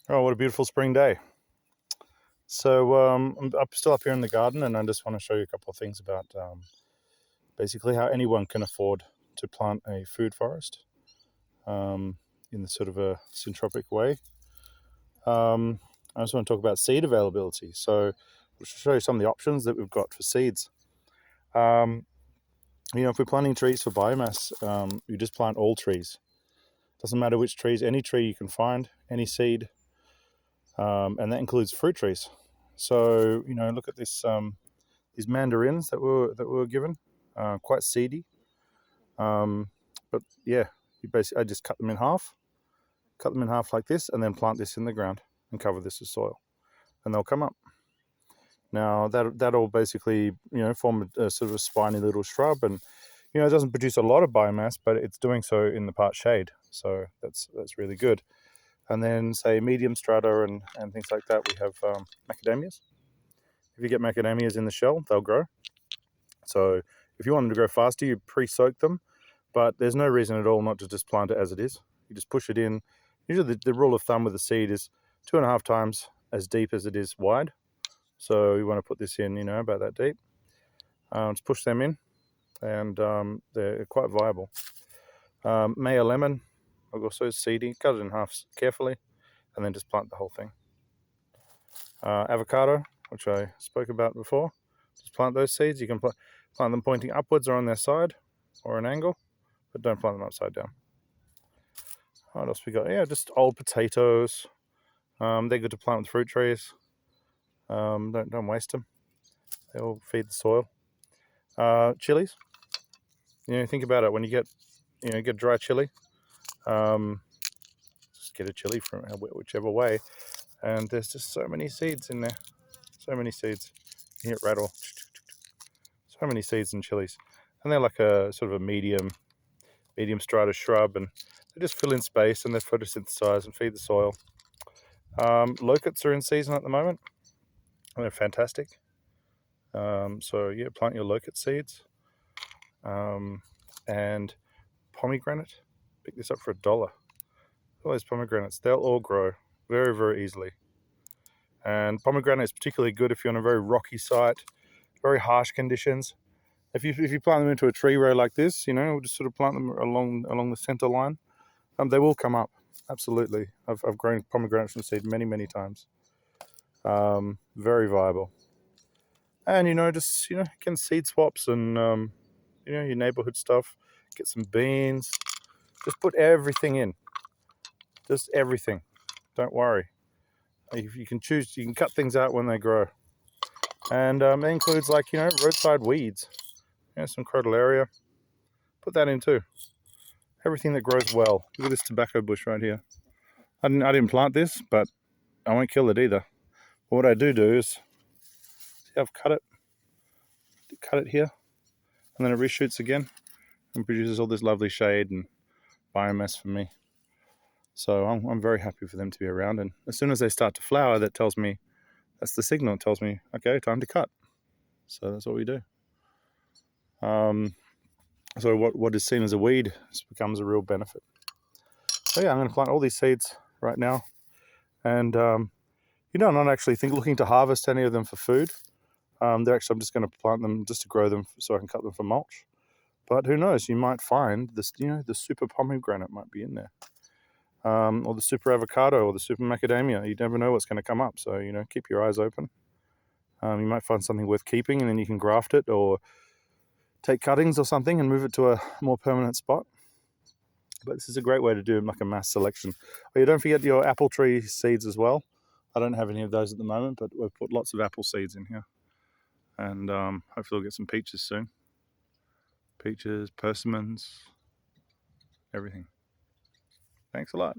Oh, what a beautiful spring day. So I'm still up here in the garden, and I just want to show you a couple of things about basically how anyone can afford to plant a food forest in the sort of a syntropic way. I just want to talk about seed availability. So I'll show you some of the options that we've got for seeds. Um, if we're planting trees for biomass, you just plant all trees. Doesn't matter which trees, any tree you can find, any seed, and that includes fruit trees. So look at this. These mandarins that were given, quite seedy. But yeah, I just cut them in half like this, and then plant this in the ground and cover this with soil, and they'll come up. Now that'll basically form a sort of a spiny little shrub, and it doesn't produce a lot of biomass, but it's doing so in the part shade, so that's really good. And then say medium strata and things like that, we have macadamias. If you get macadamias in the shell, they'll grow. So if you want them to grow faster, you pre-soak them, but there's no reason at all not to just plant it as it is. You just push it in. Usually the rule of thumb with the seed is 2.5 times as deep as it is wide. So you want to put this in, about that deep. Just push them in, and they're quite viable. Maya lemon, also seedy. Cut it in half carefully, and then just plant the whole thing. Avocado, which I spoke about before. Just plant those seeds. You can plant them pointing upwards or on their side or an angle, but don't plant them upside down. What else we got? Yeah, just old potatoes. They're good to plant with fruit trees. Don't waste them. They all feed the soil. Chilies. Think about it. When you get dry chili, just get a chili from whichever way, and there's just so many seeds in there. So many seeds. You hear it rattle. So many seeds in chilies, and they're like a sort of a medium strata shrub, and they just fill in space and they photosynthesize and feed the soil. Locusts are in season at the moment, and they're fantastic. So yeah, plant your locust seeds. And pomegranate, pick this up for $1. All those pomegranates, they'll all grow very, very easily. And pomegranate is particularly good if you're on a very rocky site, very harsh conditions. If you plant them into a tree row like this, we'll just sort of plant them along the center line. They will come up. Absolutely. I've grown pomegranates from seed many, many times. Very viable. And just again, seed swaps and your neighborhood stuff. Get some beans. Just put everything in. Just everything. Don't worry. If you can choose, you can cut things out when they grow. And it includes roadside weeds. Some crotalaria. Put that in too. Everything that grows well. Look at this tobacco bush right here. I didn't plant this, but I won't kill it either. But what I do is, see, I've cut it here, and then it reshoots again and produces all this lovely shade and biomass for me. So I'm very happy for them to be around. And as soon as they start to flower, that's the signal. It tells me, okay, time to cut. So that's what we do. So what is seen as a weed becomes a real benefit. So yeah, I'm going to plant all these seeds right now, and I'm not actually looking to harvest any of them for food. I'm just going to plant them just to grow them so I can cut them for mulch. But who knows? You might find this, the super pomegranate might be in there, or the super avocado, or the super macadamia. You never know what's going to come up. So keep your eyes open. You might find something worth keeping, and then you can graft it or take cuttings or something and move it to a more permanent spot. But this is a great way to do like a mass selection. Oh, don't forget your apple tree seeds as well. I don't have any of those at the moment, but we've put lots of apple seeds in here. And hopefully we'll get some peaches soon. Peaches, persimmons, everything. Thanks a lot.